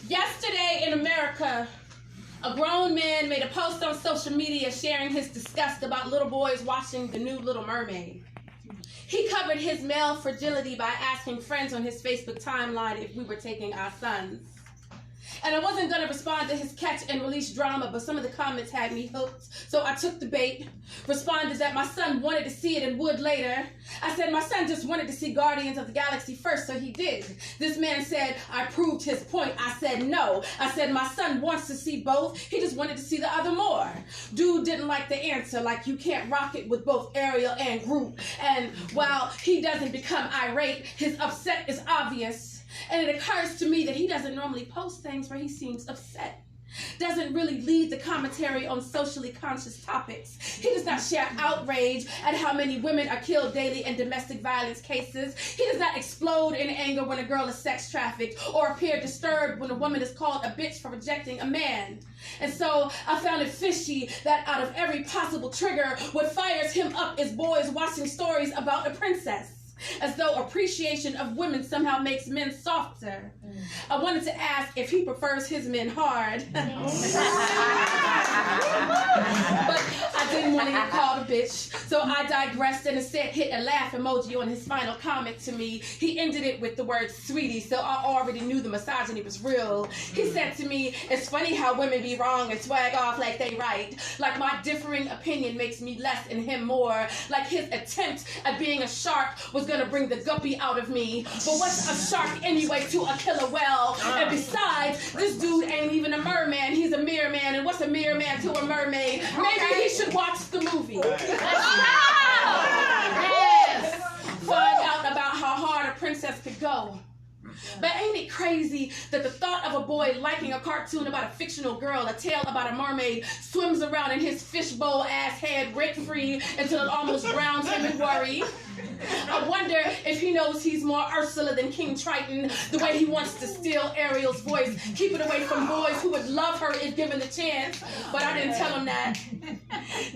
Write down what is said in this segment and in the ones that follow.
Yesterday in America, a grown man made a post on social media sharing his disgust about little boys watching the new Little Mermaid. He covered his male fragility by asking friends on his Facebook timeline if we were taking our sons. And I wasn't going to respond to his catch and release drama, but some of the comments had me hooked. So I took the bait, responded that my son wanted to see it and would later. I said my son just wanted to see Guardians of the Galaxy first, so he did. This man said I proved his point. I said no. I said my son wants to see both. He just wanted to see the other more. Dude didn't like the answer, like you can't rock it with both Ariel and Groot. And while he doesn't become irate, his upset is obvious. And it occurs to me that he doesn't normally post things where he seems upset. Doesn't really lead the commentary on socially conscious topics. He does not share outrage at how many women are killed daily in domestic violence cases. He does not explode in anger when a girl is sex trafficked or appear disturbed when a woman is called a bitch for rejecting a man. And so I found it fishy that out of every possible trigger, what fires him up is boys watching stories about a princess. As though appreciation of women somehow makes men softer. I wanted to ask if he prefers his men hard. But I didn't want to get called a bitch, so I digressed and instead hit a laugh emoji on his final comment to me. He ended it with the word sweetie, so I already knew the misogyny was real. He said to me, it's funny how women be wrong and swag off like they right. Like my differing opinion makes me less and him more. Like his attempt at being a shark was gonna bring the guppy out of me. But what's a shark anyway to a killer whale? And besides, this dude ain't even a merman, he's a mere man. And what's a mere man to a mermaid? Maybe he should watch the movie. Yes. Find out about how hard a princess could go. But ain't it crazy that the thought of a boy liking a cartoon about a fictional girl, a tale about a mermaid, swims around in his fishbowl ass head rent-free until it almost drowns him in worry? I wonder if he knows he's more Ursula than King Triton, the way he wants to steal Ariel's voice, keep it away from boys who would love her if given the chance. But I didn't tell him that.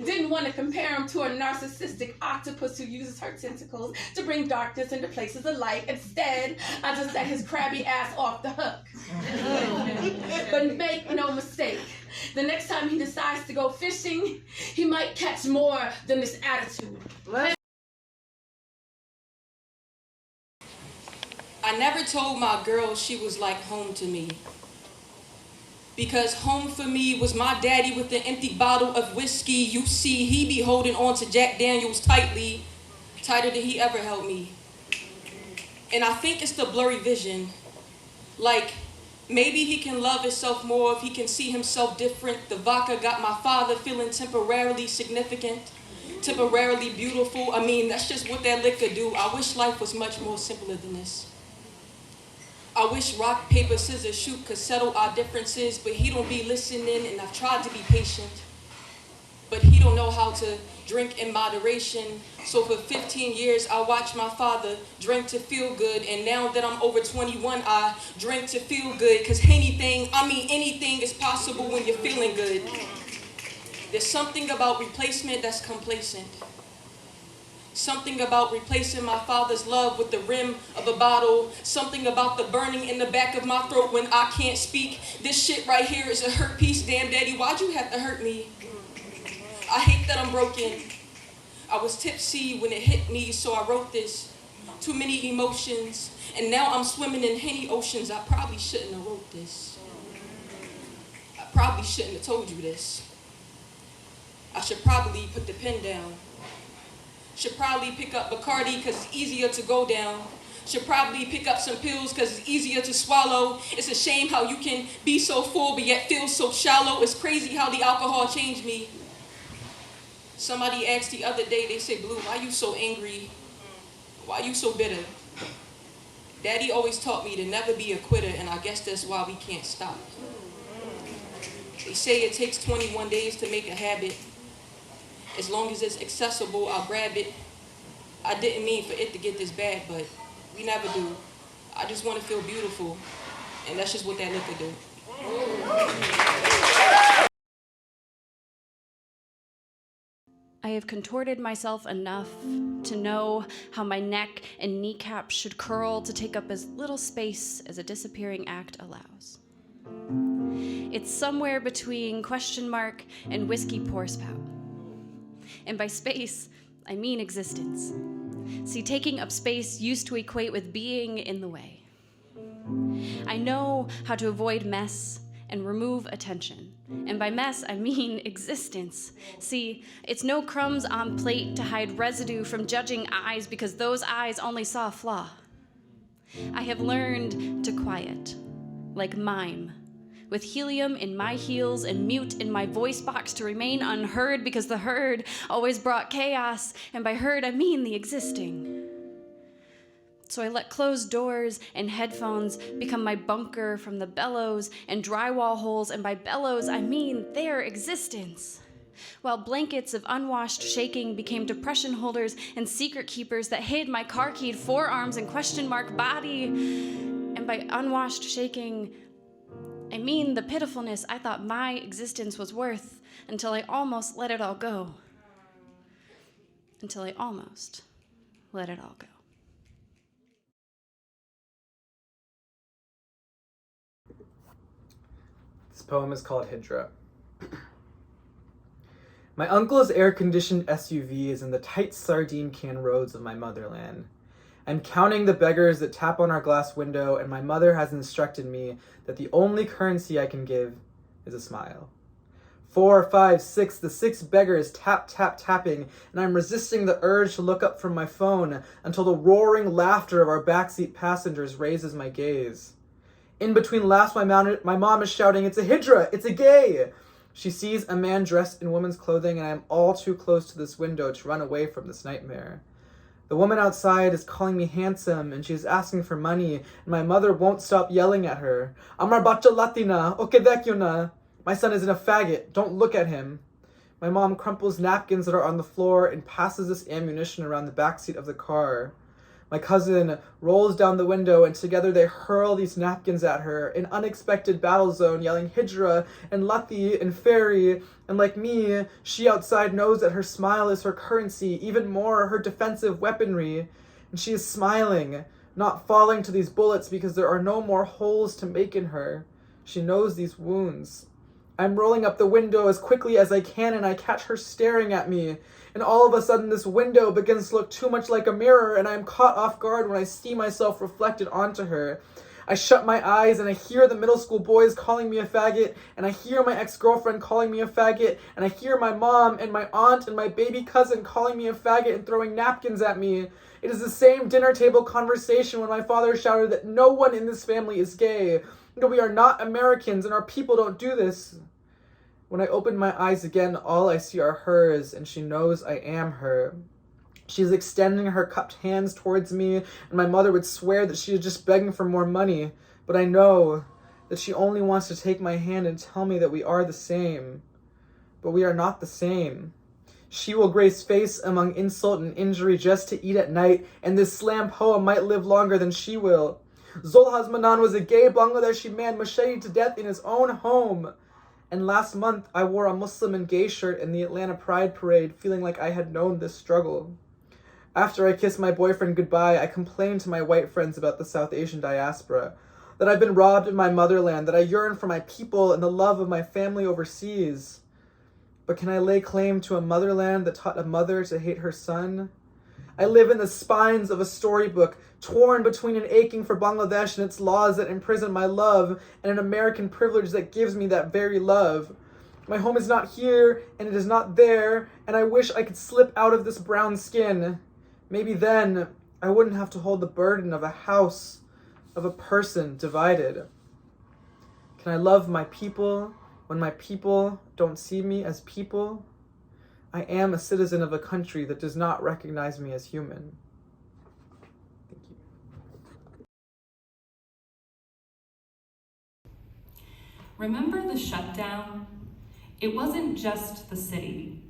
Didn't want to compare him to a narcissistic octopus who uses her tentacles to bring darkness into places of light. Instead, I just let his crabby ass off the hook. But make no mistake, the next time he decides to go fishing, he might catch more than this attitude. I never told my girl she was like home to me. Because home for me was my daddy with an empty bottle of whiskey. You see, he be holding on to Jack Daniels tightly, tighter than he ever held me. And I think it's the blurry vision. Like, maybe he can love himself more if he can see himself different. The vodka got my father feeling temporarily significant, temporarily beautiful. I mean, that's just what that liquor do. I wish life was much more simpler than this. I wish rock, paper, scissors, shoot could settle our differences, but he don't be listening, and I've tried to be patient. But he don't know how to drink in moderation. So for 15 years, I watched my father drink to feel good, and now that I'm over 21, I drink to feel good, because anything is possible when you're feeling good. There's something about replacement that's complacent. Something about replacing my father's love with the rim of a bottle. Something about the burning in the back of my throat when I can't speak. This shit right here is a hurt piece. Damn, Daddy, why'd you have to hurt me? I hate that I'm broken. I was tipsy when it hit me, so I wrote this. Too many emotions, and now I'm swimming in Henny oceans. I probably shouldn't have wrote this. I probably shouldn't have told you this. I should probably put the pen down. Should probably pick up Bacardi because it's easier to go down. Should probably pick up some pills because it's easier to swallow. It's a shame how you can be so full but yet feel so shallow. It's crazy how the alcohol changed me. Somebody asked the other day, they said, Blue, why you so angry? Why you so bitter? Daddy always taught me to never be a quitter, and I guess that's why we can't stop. They say it takes 21 days to make a habit. As long as it's accessible, I'll grab it. I didn't mean for it to get this bad, but we never do. I just want to feel beautiful, and that's just what that liquor do. I have contorted myself enough to know how my neck and kneecaps should curl to take up as little space as a disappearing act allows. It's somewhere between question mark and whiskey pour spout. And by space, I mean existence. See, taking up space used to equate with being in the way. I know how to avoid mess and remove attention. And by mess, I mean existence. See, it's no crumbs on plate to hide residue from judging eyes because those eyes only saw a flaw. I have learned to quiet, like mime, with helium in my heels and mute in my voice box to remain unheard because the herd always brought chaos, and by herd I mean the existing. So I let closed doors and headphones become my bunker from the bellows and drywall holes, and by bellows I mean their existence. While blankets of unwashed shaking became depression holders and secret keepers that hid my car-keyed forearms and question mark body. And by unwashed shaking, I mean the pitifulness I thought my existence was worth until I almost let it all go. Until I almost let it all go. This poem is called Hijra. My uncle's air-conditioned SUV is in the tight sardine can roads of my motherland. I'm counting the beggars that tap on our glass window, and my mother has instructed me that the only currency I can give is a smile. 4, 5, 6, the 6 beggars tap, tap, tapping, and I'm resisting the urge to look up from my phone until the roaring laughter of our backseat passengers raises my gaze. In between laughs, my mom is shouting, "It's a Hijra! It's a gay!" She sees a man dressed in woman's clothing, and I am all too close to this window to run away from this nightmare. The woman outside is calling me handsome, and she is asking for money, and my mother won't stop yelling at her. "Amar bacha Latina, okedekyuna." My son isn't a faggot, don't look at him. My mom crumples napkins that are on the floor and passes this ammunition around the backseat of the car. My cousin rolls down the window, and together they hurl these napkins at her, an unexpected battle zone, yelling Hijra and Lati and Fairy, and like me, she outside knows that her smile is her currency, even more her defensive weaponry, and she is smiling, not falling to these bullets because there are no more holes to make in her. She knows these wounds. I'm rolling up the window as quickly as I can, and I catch her staring at me. And all of a sudden, this window begins to look too much like a mirror, and I am caught off guard when I see myself reflected onto her. I shut my eyes, and I hear the middle school boys calling me a faggot, and I hear my ex-girlfriend calling me a faggot, and I hear my mom and my aunt and my baby cousin calling me a faggot and throwing napkins at me. It is the same dinner table conversation when my father shouted that no one in this family is gay. No, we are not Americans, and our people don't do this. When I open my eyes again, all I see are hers, and she knows I am her. She is extending her cupped hands towards me, and my mother would swear that she is just begging for more money, but I know that she only wants to take my hand and tell me that we are the same. But we are not the same. She will grace face among insult and injury just to eat at night, and this slam poem might live longer than she will. Zolhaz Manan was a gay Bangladeshi man macheted to death in his own home. And last month, I wore a Muslim and gay shirt in the Atlanta Pride Parade, feeling like I had known this struggle. After I kissed my boyfriend goodbye, I complained to my white friends about the South Asian diaspora, that I've been robbed of my motherland, that I yearn for my people and the love of my family overseas. But can I lay claim to a motherland that taught a mother to hate her son? I live in the spines of a storybook, torn between an aching for Bangladesh and its laws that imprison my love, and an American privilege that gives me that very love. My home is not here, and it is not there, and I wish I could slip out of this brown skin. Maybe then I wouldn't have to hold the burden of a house, of a person divided. Can I love my people when my people don't see me as people? I am a citizen of a country that does not recognize me as human. Thank you. Remember the shutdown? It wasn't just the city.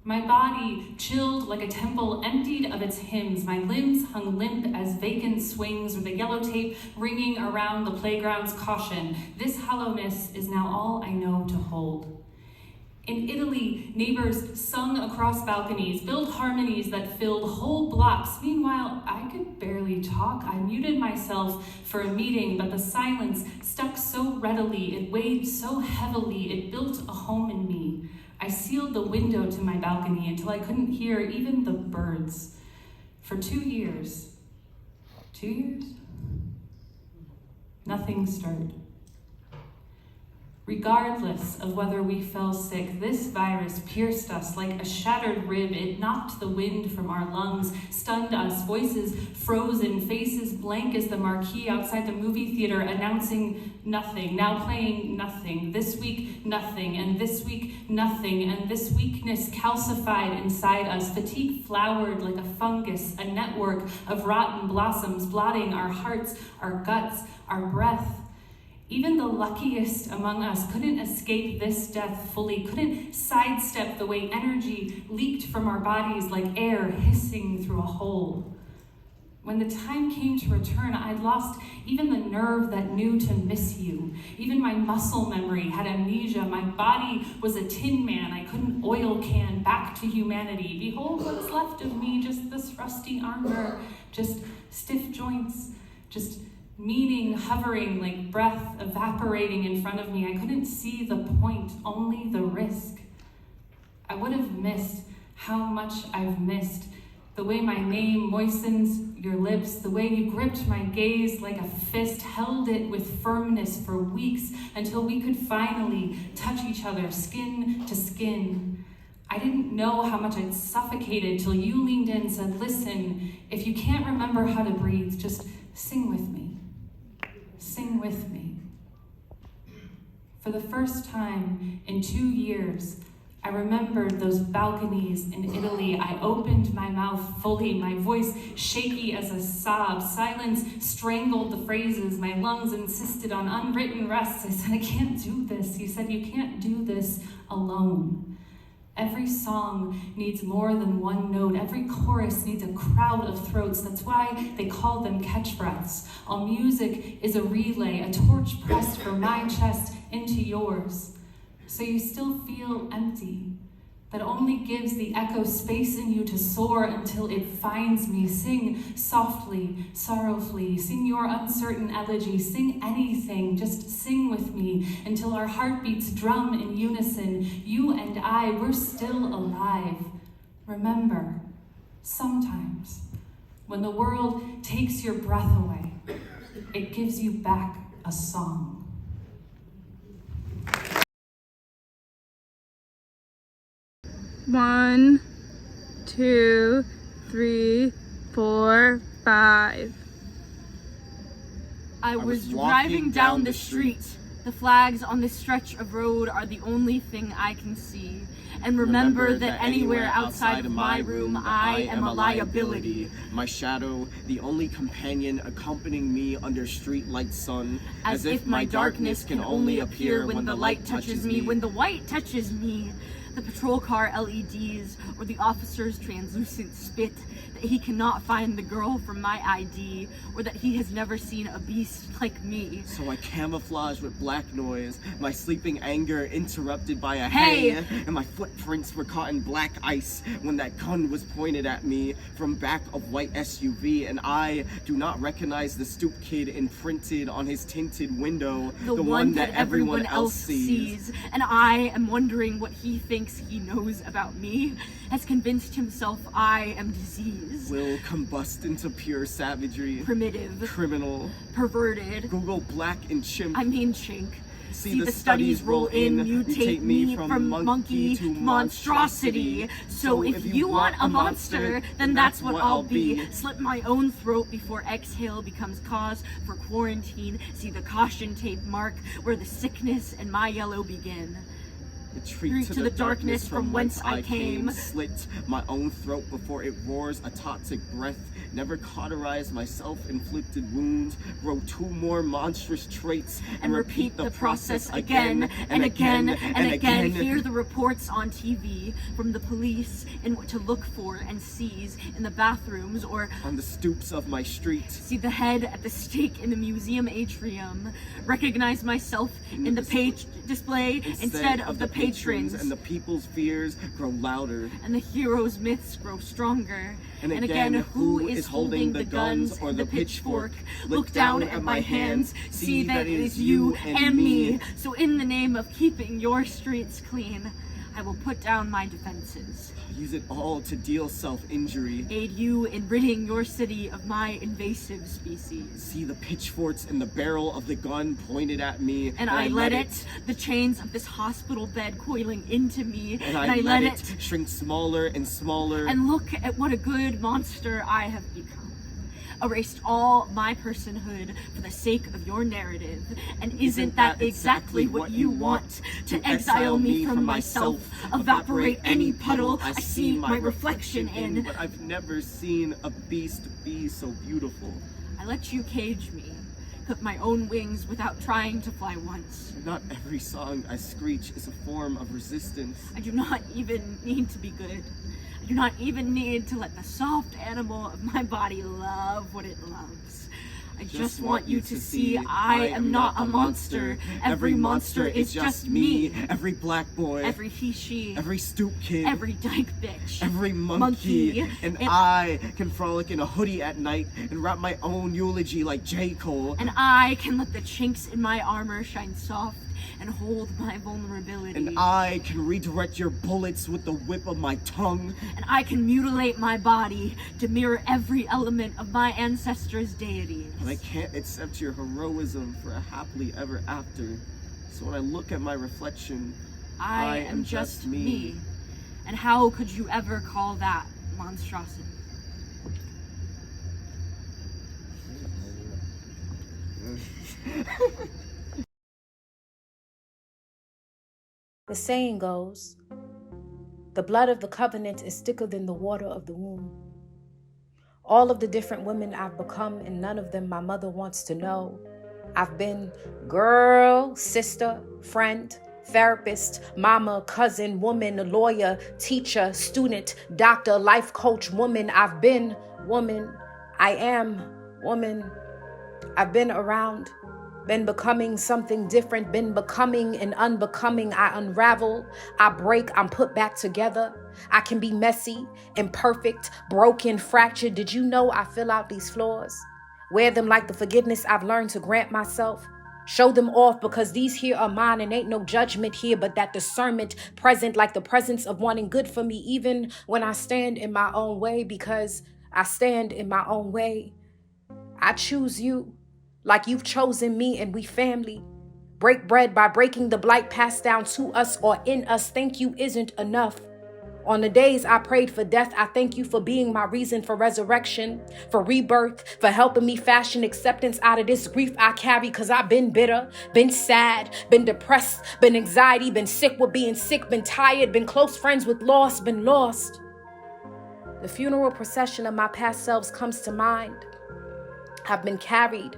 My body, chilled like a temple, emptied of its hymns. My limbs hung limp as vacant swings with the yellow tape ringing around the playground's caution. This hollowness is now all I know to hold. In Italy, neighbors sung across balconies, built harmonies that filled whole blocks. Meanwhile, I could barely talk. I muted myself for a meeting, but the silence stuck so readily, it weighed so heavily, it built a home in me. I sealed the window to my balcony until I couldn't hear even the birds. For 2 years, 2 years, nothing stirred. Regardless of whether we fell sick, this virus pierced us like a shattered rib. It knocked the wind from our lungs, stunned us, voices frozen, faces blank as the marquee outside the movie theater announcing nothing, now playing nothing, this week nothing, and this week nothing, and this weakness calcified inside us, fatigue flowered like a fungus, a network of rotten blossoms blotting our hearts, our guts, our breath. Even the luckiest among us couldn't escape this death fully, couldn't sidestep the way energy leaked from our bodies like air hissing through a hole. When the time came to return, I'd lost even the nerve that knew to miss you. Even my muscle memory had amnesia. My body was a tin man I couldn't oil can back to humanity. Behold what's left of me, just this rusty armor, just stiff joints, just meaning hovering like breath evaporating in front of me. I couldn't see the point, only the risk. I would have missed how much I've missed. The way my name moistens your lips, the way you gripped my gaze like a fist, held it with firmness for weeks until we could finally touch each other skin to skin. I didn't know how much I'd suffocated till you leaned in and said, listen, if you can't remember how to breathe, just sing with me. Sing with me. For the first time in 2 years, I remembered those balconies in Italy. I opened my mouth fully, my voice shaky as a sob. Silence strangled the phrases. My lungs insisted on unwritten rests. I said, I can't do this. You said, you can't do this alone. Every song needs more than one note. Every chorus needs a crowd of throats. That's why they call them catch breaths. All music is a relay, a torch pressed from my chest into yours. So you still feel empty. That only gives the echo space in you to soar until it finds me. Sing softly, sorrowfully. Sing your uncertain elegy. Sing anything. Just sing with me until our heartbeats drum in unison. You and I, we're still alive. Remember, sometimes when the world takes your breath away, it gives you back a song. One, 2, 3, 4, 5. I was driving down the street. The flags on this stretch of road are the only thing I can see. And remember that anywhere outside of my room, I am a liability. My shadow, the only companion accompanying me under streetlight sun. As if my darkness can only appear when the light touches me, when the white touches me. The patrol car LEDs or the officer's translucent spit, that he cannot find the girl from my ID, or that he has never seen a beast like me. So I camouflage with black noise, my sleeping anger interrupted by a hey, and my footprints were caught in black ice when that gun was pointed at me from back of white SUV, and I do not recognize the stoop kid imprinted on his tinted window, the one that everyone else sees. And I am wondering what he thinks he knows about me, has convinced himself I am disease. Will combust into pure savagery. Primitive. Criminal. Perverted. Google black and chimp. I mean chink. See the studies roll in, mutate me from monkey to monstrosity. So if you want a monster, then that's what I'll be. Slit my own throat before exhale becomes cause for quarantine. See the caution tape mark where the sickness and my yellow begin. Retreat to the darkness from whence I came. Slit my own throat before it roars a toxic breath. Never cauterize my self-inflicted wounds. Grow 2 more monstrous traits and repeat the process again and again and again. Hear the reports on TV from the police and what to look for and seize in the bathrooms or on the stoops of my street. See the head at the stake in the museum atrium. Recognize myself in the page display instead of the page patrons, and the people's fears grow louder, and the heroes' myths grow stronger. And again, who is holding the guns or the pitchfork? Look down at my hands, see that it is you and me. So in the name of keeping your streets clean, I will put down my defenses. Use it all to deal self-injury. Aid you in ridding your city of my invasive species. See the pitchforks in the barrel of the gun pointed at me. And I let it, the chains of this hospital bed coiling into me. And I let it shrink smaller and smaller. And look at what a good monster I have become. Erased all my personhood for the sake of your narrative. And isn't that exactly what you want? To exile me from myself, evaporate any puddle I see my reflection in. But I've never seen a beast be so beautiful. I let you cage me, clip my own wings without trying to fly once. Not every song I screech is a form of resistance. I do not even need to be good. I do not even need to let the soft animal of my body love what it loves. I just want you to see I am not a monster. Every monster is just me. Every black boy. Every he, she. Every stoop kid. Every dyke bitch. Every monkey. And I can frolic in a hoodie at night and rap my own eulogy like J. Cole. And I can let the chinks in my armor shine soft and hold my vulnerability. And I can redirect your bullets with the whip of my tongue. And I can mutilate my body to mirror every element of my ancestors' deities. But I can't accept your heroism for a happily ever after. So when I look at my reflection, I am just me. And how could you ever call that monstrosity? The saying goes, the blood of the covenant is thicker than the water of the womb. All of the different women I've become, and none of them my mother wants to know. I've been girl, sister, friend, therapist, mama, cousin, woman, lawyer, teacher, student, doctor, life coach, woman. I've been woman. I am woman. I've been around. Been becoming something different, been becoming and unbecoming. I unravel, I break, I'm put back together. I can be messy, imperfect, broken, fractured. Did you know I fill out these flaws? Wear them like the forgiveness I've learned to grant myself. Show them off because these here are mine and ain't no judgment here, but that discernment present like the presence of wanting good for me, even when I stand in my own way, because I stand in my own way. I choose you. Like you've chosen me and we family. Break bread by breaking the blight passed down to us or in us. Thank you isn't enough. On the days I prayed for death, I thank you for being my reason for resurrection, for rebirth, for helping me fashion acceptance out of this grief I carry, because I've been bitter, been sad, been depressed, been anxiety, been sick with being sick, been tired, been close friends with loss, been lost. The funeral procession of my past selves comes to mind. I've been carried,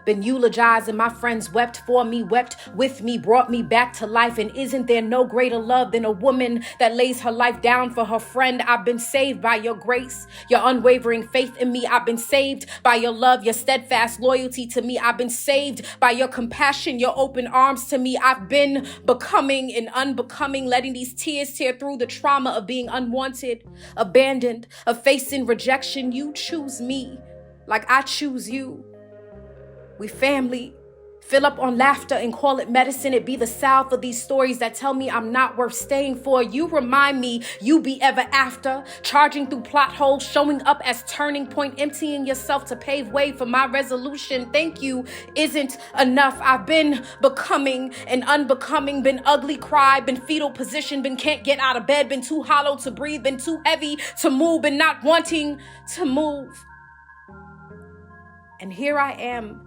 been eulogized, and my friends wept for me, wept with me, brought me back to life. And isn't there no greater love than a woman that lays her life down for her friend? I've been saved by your grace, your unwavering faith in me. I've been saved by your love, your steadfast loyalty to me. I've been saved by your compassion, your open arms to me. I've been becoming and unbecoming, letting these tears tear through the trauma of being unwanted, abandoned, of facing rejection. You choose me like I choose you. We family. Fill up on laughter and call it medicine. It be the salve for these stories that tell me I'm not worth staying for. You remind me you be ever after. Charging through plot holes, showing up as turning point, emptying yourself to pave way for my resolution. Thank you isn't enough. I've been becoming and unbecoming, been ugly cry, been fetal position, been can't get out of bed, been too hollow to breathe, been too heavy to move, been not wanting to move. And here I am.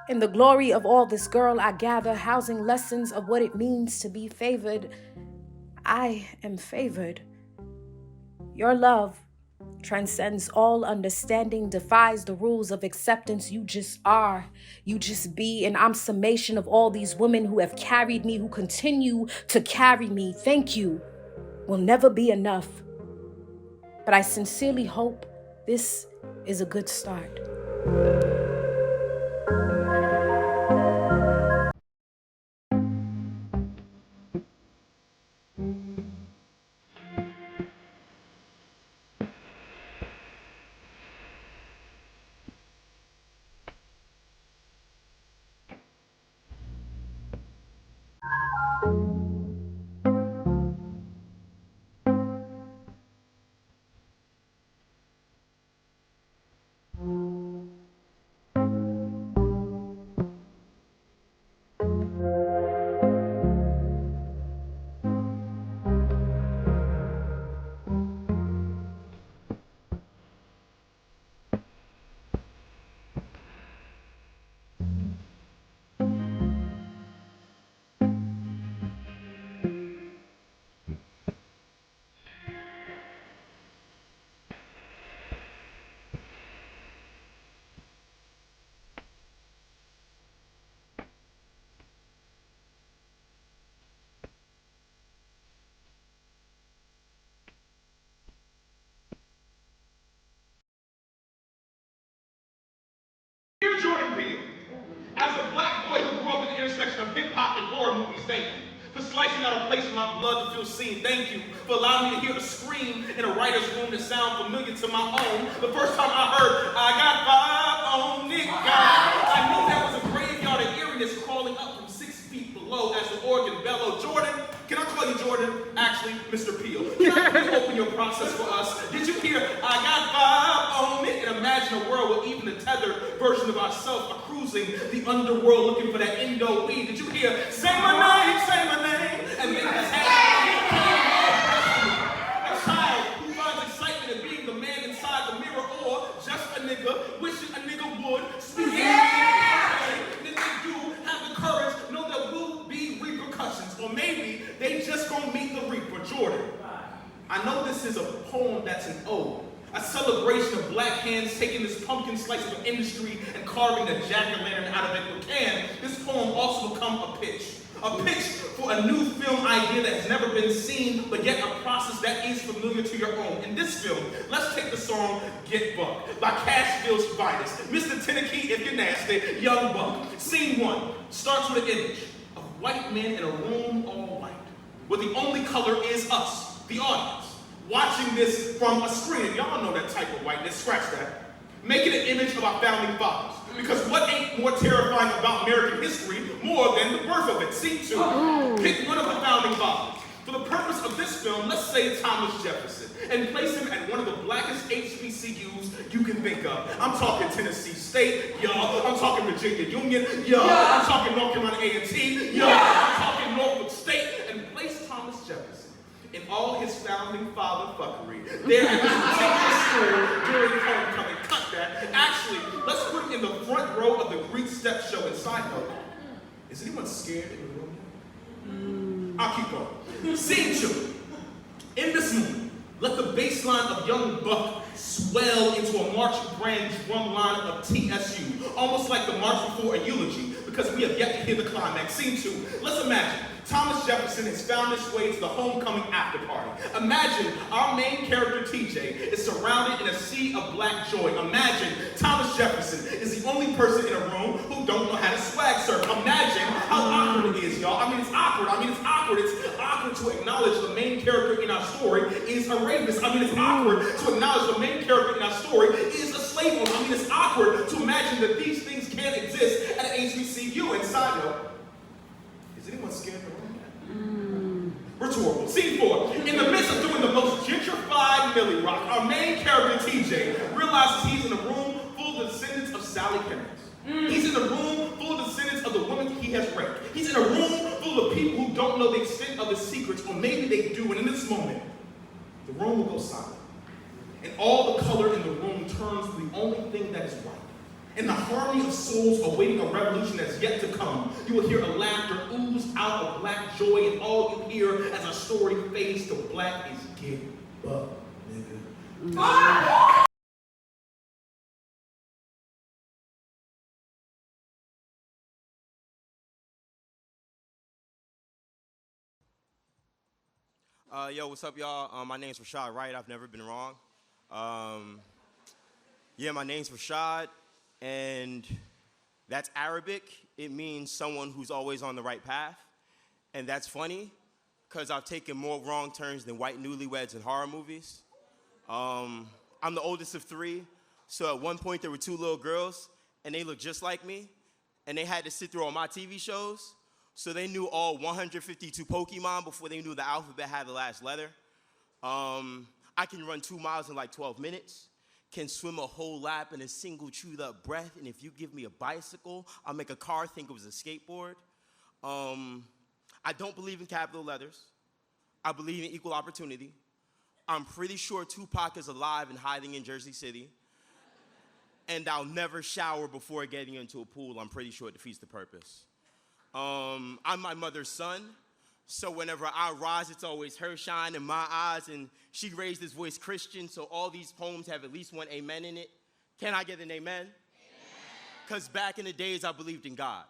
In the glory of all this girl I gather, housing lessons of what it means to be favored. I am favored. Your love transcends all understanding, defies the rules of acceptance. You just are, you just be, and I'm summation of all these women who have carried me, who continue to carry me. Thank you will never be enough. But I sincerely hope this is a good start. Dear Jordan Peele, as a black boy who grew up in the intersection of hip-hop and horror movies, thank you for slicing out a place for my blood to feel seen. Thank you for allowing me to hear a scream in a writer's room that sound familiar to my own. The first time I heard, I got five on nigga, I knew that was a graveyard of eeriness crawling up from 6 feet below as the organ bellowed. Jordan, can I call you Jordan? Actually, Mr. Peele. Can I please open your process for us? Did you hear, I got five on it? And imagine a world where even the tethered version of ourselves are cruising the underworld looking for that Indo weed. Did you hear, say my name, and make us happy? A child who finds excitement in being the man inside the mirror, or just a nigga wishing a nigga would speak. And if they do have the courage, know there will be repercussions, or maybe they just gonna meet the reaper. Jordan, I know this is a poem that's an ode, a celebration of black hands taking this pumpkin slice of an industry and carving a jack-o'-lantern out of it. But can this poem also become a pitch for a new film idea that has never been seen, but yet a process that is familiar to your own? In this film, let's take the song Get Buck by Cashville's finest, Mr. Tenneke, if you're nasty, Young Buck. Scene 1 starts with an image of white men in a room all white, where the only color is us, the audience, watching this from a screen. And y'all know that type of whiteness, scratch that. Make it an image of our founding fathers. Because what ain't more terrifying about American history more than the birth of it? Scene 2. Pick one of the founding fathers. For the purpose of this film, let's say Thomas Jefferson, and place him at one of the blackest HBCUs you can think of. I'm talking Tennessee State, y'all. I'm talking Virginia Union, y'all. I'm talking North Carolina A&T, y'all. I'm talking Norfolk State, and place Thomas Jefferson in all his founding father fuckery there at this particular school during homecoming. Cut that. Actually, let's put him in the front row of the Greek step show. And side note, is anyone scared in the room? I'll keep going. Scene 2. In this moment, let the bass line of Young Buck swell into a marching band drum line of TSU, almost like the march before a eulogy, because we have yet to hear the climax. Scene 2. Let's imagine Thomas Jefferson has found his way to the homecoming after party. Imagine our main character, TJ, is surrounded in a sea of black joy. Imagine Thomas Jefferson is the only person in a room who don't know how to swag surf. Imagine how awkward it is, y'all. I mean, it's awkward. It's awkward to acknowledge the main character in our story is a rapist. It's awkward to acknowledge the main character in our story is a slave owner. It's awkward to imagine that these things can't exist at an HBCU. And side note, is anyone scared of the room? Rhetorical. Scene 4. In the midst of doing the most gentrified Millie Rock, our main character, TJ, realizes he's in a room full of descendants of Sally Kenneth. He's in a room full of descendants of the women he has raped. He's in a room full of people who don't know the extent of his secrets, or maybe they do. And in this moment, the room will go silent. And all the color in the room turns to the only thing that is white. In the harmony of souls awaiting a revolution that's yet to come, you will hear a laughter ooze out of black joy, and all you hear as our story fades to black is get up, nigga. Yo, what's up, y'all? My name's Rashad Wright. I've never been wrong. My name's Rashad. And that's Arabic. It means someone who's always on the right path. And that's funny, because I've taken more wrong turns than white newlyweds in horror movies. I'm the oldest of 3, so at one point there were 2 little girls, and they looked just like me, and they had to sit through all my TV shows, so they knew all 152 Pokemon before they knew the alphabet had the last letter. I can run 2 miles in like 12 minutes. Can swim a whole lap in a single chewed up breath, and if you give me a bicycle, I'll make a car think it was a skateboard. I don't believe in capital letters. I believe in equal opportunity. I'm pretty sure Tupac is alive and hiding in Jersey City. And I'll never shower before getting into a pool. I'm pretty sure it defeats the purpose. I'm my mother's son. So whenever I rise, it's always her shine in my eyes, and she raised this voice Christian, so all these poems have at least one amen in it. Can I get an amen? Because back in the days, I believed in God.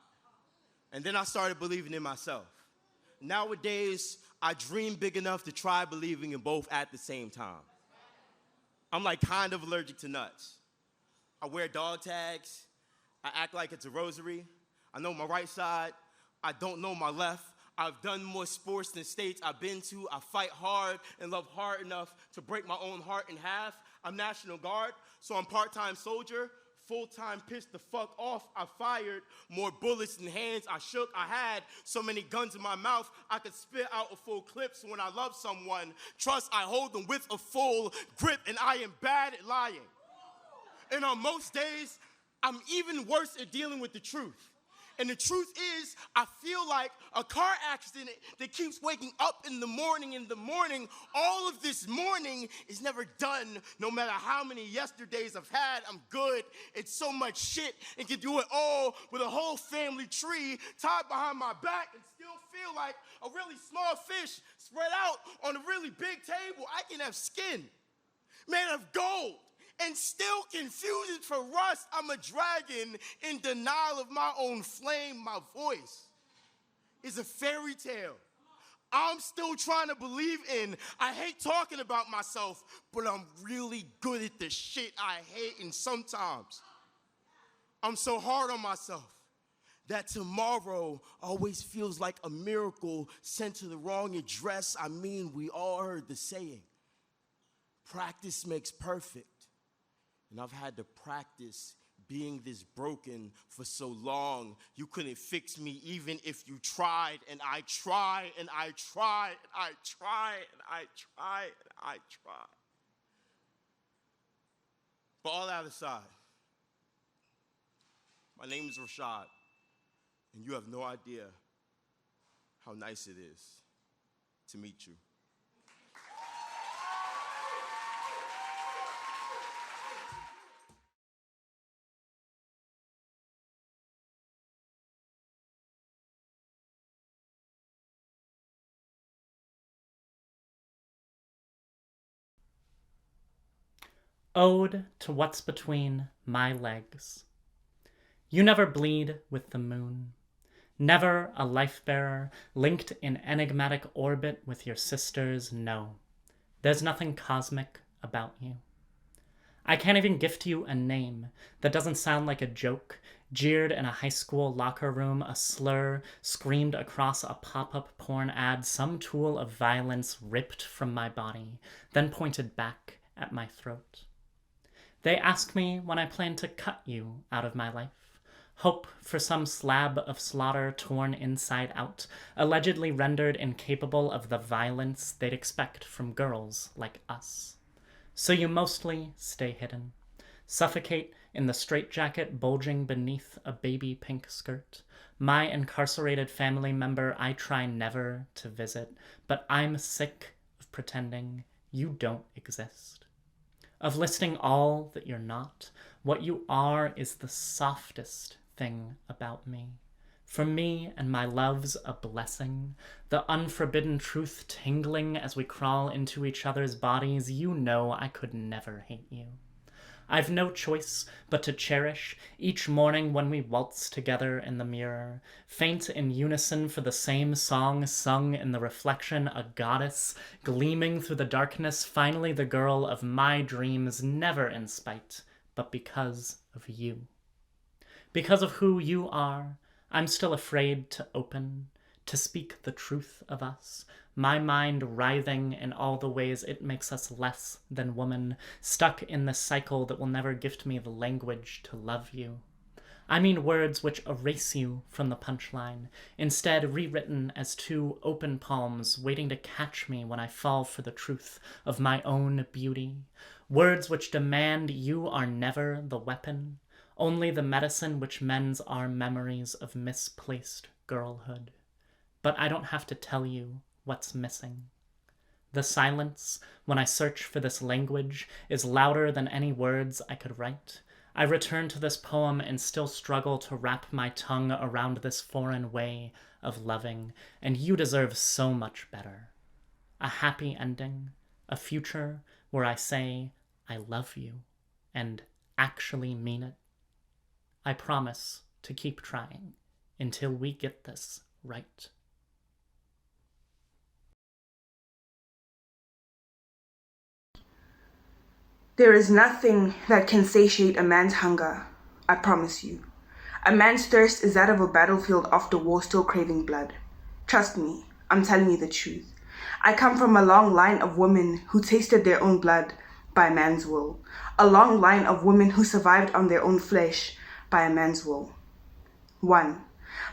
And then I started believing in myself. Nowadays, I dream big enough to try believing in both at the same time. I'm like kind of allergic to nuts. I wear dog tags. I act like it's a rosary. I know my right side. I don't know my left. I've done more sports than states I've been to. I fight hard and love hard enough to break my own heart in half. I'm National Guard, so I'm part-time soldier. Full-time pissed the fuck off. I fired more bullets than hands I shook. I had so many guns in my mouth I could spit out a full clip. So when I love someone, trust I hold them with a full grip, and I am bad at lying. And on most days, I'm even worse at dealing with the truth. And the truth is, I feel like a car accident that keeps waking up in the morning. All of this morning is never done. No matter how many yesterdays I've had, I'm good. It's so much shit and can do it all with a whole family tree tied behind my back and still feel like a really small fish spread out on a really big table. I can have skin made of gold and still confuse it for rust. I'm a dragon in denial of my own flame. My voice is a fairy tale I'm still trying to believe in. I hate talking about myself, but I'm really good at the shit I hate. And sometimes I'm so hard on myself that tomorrow always feels like a miracle sent to the wrong address. I mean, we all heard the saying, practice makes perfect. And I've had to practice being this broken for so long. You couldn't fix me even if you tried. And I tried, and I tried, and I tried, and I tried, and I tried. But all that aside, my name is Rashad, and you have no idea how nice it is to meet you. Ode to what's between my legs. You never bleed with the moon. Never a life-bearer linked in enigmatic orbit with your sisters, no. There's nothing cosmic about you. I can't even gift you a name that doesn't sound like a joke, jeered in a high school locker room, a slur screamed across a pop-up porn ad, some tool of violence ripped from my body, then pointed back at my throat. They ask me when I plan to cut you out of my life. Hope for some slab of slaughter torn inside out, allegedly rendered incapable of the violence they'd expect from girls like us. So you mostly stay hidden, suffocate in the straitjacket bulging beneath a baby pink skirt. My incarcerated family member I try never to visit, but I'm sick of pretending you don't exist. Of listing all that you're not. What you are is the softest thing about me. For me and my love's a blessing, the unforbidden truth tingling as we crawl into each other's bodies. You know I could never hate you. I've no choice but to cherish each morning when we waltz together in the mirror, faint in unison for the same song sung in the reflection, a goddess gleaming through the darkness, finally the girl of my dreams, never in spite, but because of you. Because of who you are, I'm still afraid to open, to speak the truth of us, my mind writhing in all the ways it makes us less than woman, stuck in the cycle that will never gift me the language to love you. I mean words which erase you from the punchline, instead rewritten as two open palms waiting to catch me when I fall for the truth of my own beauty. Words which demand you are never the weapon, only the medicine which mends our memories of misplaced girlhood. But I don't have to tell you what's missing. The silence, when I search for this language, is louder than any words I could write. I return to this poem and still struggle to wrap my tongue around this foreign way of loving, and you deserve so much better. A happy ending, a future where I say, I love you, and actually mean it. I promise to keep trying until we get this right. There is nothing that can satiate a man's hunger, I promise you. A man's thirst is that of a battlefield after war still craving blood. Trust me, I'm telling you the truth. I come from a long line of women who tasted their own blood by a man's will. A long line of women who survived on their own flesh by a man's will. 1.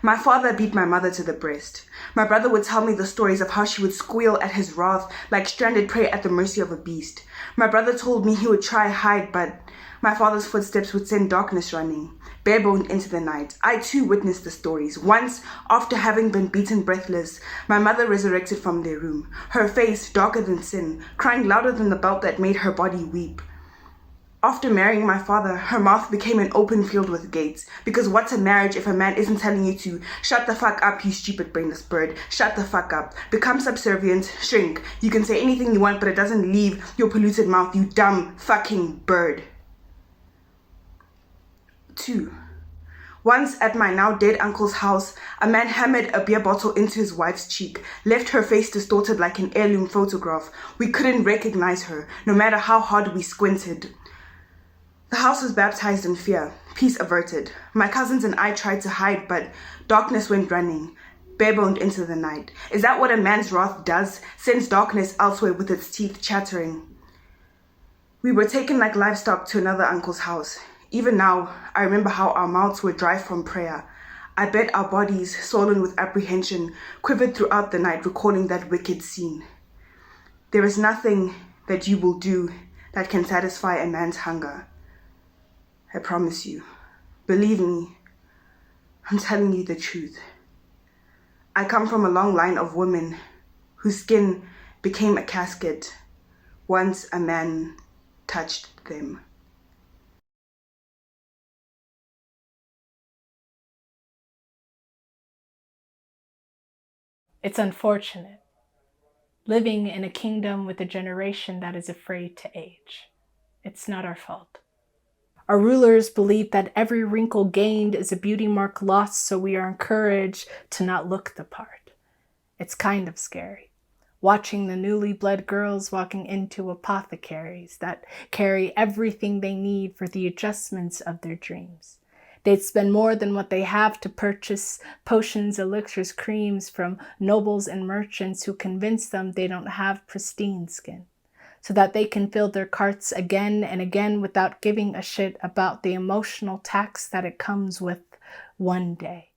My father beat my mother to the breast. My brother would tell me the stories of how she would squeal at his wrath like stranded prey at the mercy of a beast. My brother told me he would try hide, but my father's footsteps would send darkness running, bare-boned into the night. I too witnessed the stories. Once, after having been beaten breathless, my mother resurrected from their room, her face darker than sin, crying louder than the belt that made her body weep. After marrying my father, her mouth became an open field with gates. Because what's a marriage if a man isn't telling you to shut the fuck up, you stupid brainless bird. Shut the fuck up. Become subservient. Shrink. You can say anything you want, but it doesn't leave your polluted mouth, you dumb fucking bird. 2. Once at my now dead uncle's house, a man hammered a beer bottle into his wife's cheek, left her face distorted like an heirloom photograph. We couldn't recognize her, no matter how hard we squinted. The house was baptized in fear, peace averted. My cousins and I tried to hide, but darkness went running, bare-boned into the night. Is that what a man's wrath does? Sends darkness elsewhere with its teeth chattering. We were taken like livestock to another uncle's house. Even now, I remember how our mouths were dry from prayer. I bet our bodies, swollen with apprehension, quivered throughout the night, recalling that wicked scene. There is nothing that you will do that can satisfy a man's hunger. I promise you. Believe me, I'm telling you the truth. I come from a long line of women whose skin became a casket once a man touched them. It's unfortunate, living in a kingdom with a generation that is afraid to age. It's not our fault. Our rulers believe that every wrinkle gained is a beauty mark lost, so we are encouraged to not look the part. It's kind of scary, watching the newly bled girls walking into apothecaries that carry everything they need for the adjustments of their dreams. They'd spend more than what they have to purchase potions, elixirs, creams from nobles and merchants who convince them they don't have pristine skin, so that they can fill their carts again and again without giving a shit about the emotional tax that it comes with one day.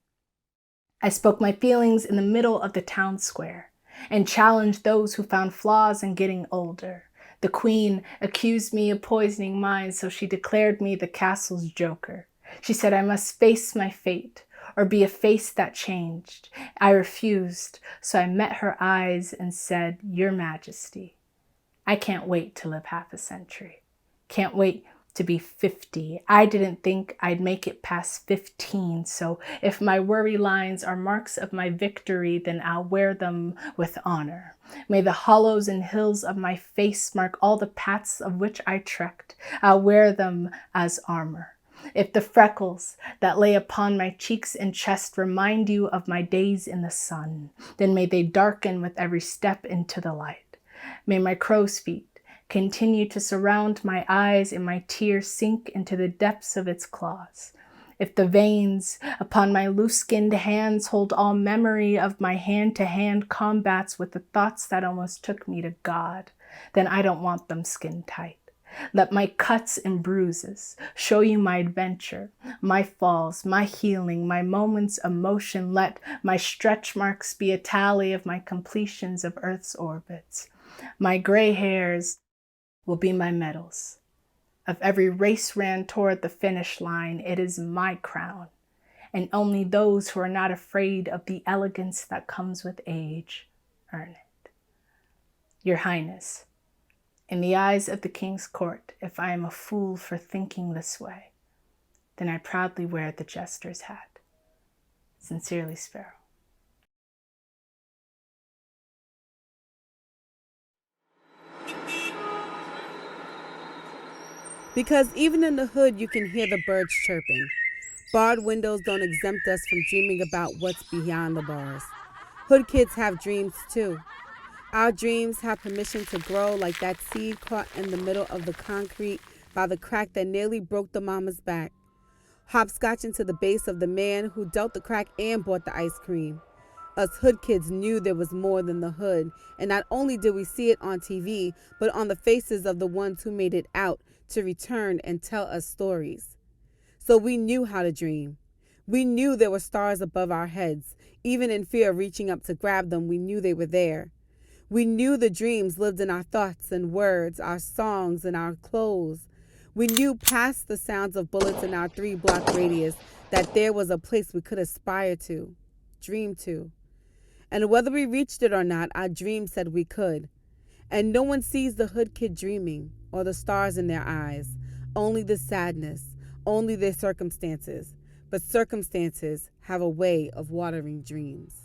I spoke my feelings in the middle of the town square and challenged those who found flaws in getting older. The queen accused me of poisoning minds, so she declared me the castle's joker. She said I must face my fate or be a face that changed. I refused, so I met her eyes and said, "Your Majesty, I can't wait to live half a century. Can't wait to be 50. I didn't think I'd make it past 15, so if my worry lines are marks of my victory, then I'll wear them with honor. May the hollows and hills of my face mark all the paths of which I trekked. I'll wear them as armor. If the freckles that lay upon my cheeks and chest remind you of my days in the sun, then may they darken with every step into the light. May my crow's feet continue to surround my eyes and my tears sink into the depths of its claws. If the veins upon my loose-skinned hands hold all memory of my hand-to-hand combats with the thoughts that almost took me to God, then I don't want them skin tight. Let my cuts and bruises show you my adventure, my falls, my healing, my moments of motion. Let my stretch marks be a tally of my completions of Earth's orbits. My gray hairs will be my medals. Of every race ran toward the finish line, it is my crown, and only those who are not afraid of the elegance that comes with age earn it. Your Highness, in the eyes of the king's court, if I am a fool for thinking this way, then I proudly wear the jester's hat. Sincerely, Sparrow. Because even in the hood, you can hear the birds chirping. Barred windows don't exempt us from dreaming about what's beyond the bars. Hood kids have dreams too. Our dreams have permission to grow like that seed caught in the middle of the concrete by the crack that nearly broke the mama's back. hopscotching to the base of the man who dealt the crack and bought the ice cream. Us hood kids knew there was more than the hood, and not only did we see it on TV, but on the faces of the ones who made it out to return and tell us stories. So we knew how to dream. We knew there were stars above our heads. Even in fear of reaching up to grab them, we knew they were there. We knew the dreams lived in our thoughts and words, our songs and our clothes. We knew past the sounds of bullets in our 3-block radius that there was a place we could aspire to, dream to. And whether we reached it or not, our dream said we could. And no one sees the hood kid dreaming or the stars in their eyes, only the sadness, only their circumstances. But circumstances have a way of watering dreams.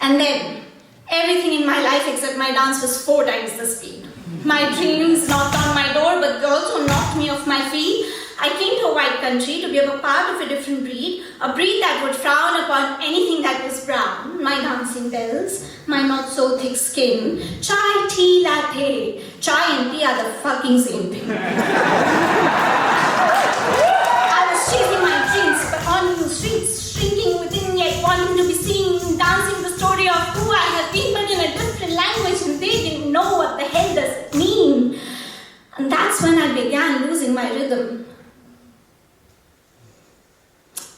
And then, everything in my life except my dance was 4 times the speed. My dreams knocked on my door, but they also knocked me off my feet. I came to a white country to be a part of a different breed, a breed that would frown upon anything that was brown. My dancing bells, my not so thick skin, chai, tea, latte. Chai and tea are the fucking same thing. I was chasing my dreams, but on new streets, shrinking within yet wanting to be seen, dancing the story of who I have been, but in a different language, and they didn't know what the hell does it mean. And that's when I began losing my rhythm.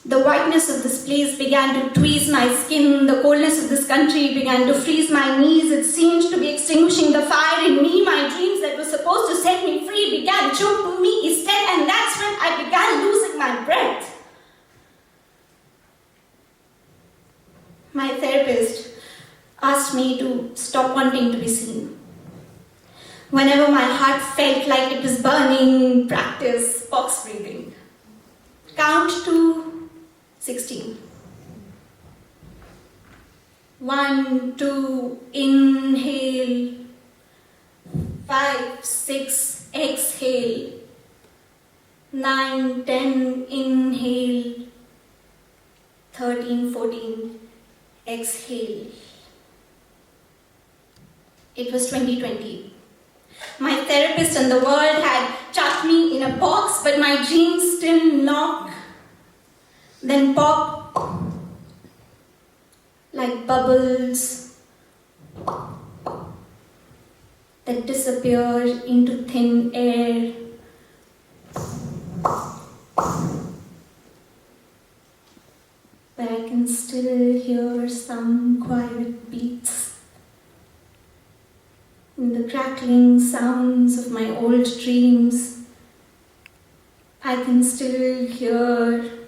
The whiteness of this place began to tweeze my skin. The coldness of this country began to freeze my knees. It seemed to be extinguishing the fire in me. My dreams that were supposed to set me free began choking me instead, and that's when I began losing my breath. My therapist asked me to stop wanting to be seen. Whenever my heart felt like it was burning, practice box breathing. Count to 16. 1, 2, inhale. 5, 6, exhale. 9, 10, inhale. 13, 14, exhale. It was 2020. My therapist and the world had chucked me in a box, but my dreams still knock. Then pop like bubbles that disappear into thin air. But I can still hear some quiet beats in the crackling sounds of my old dreams. I can still hear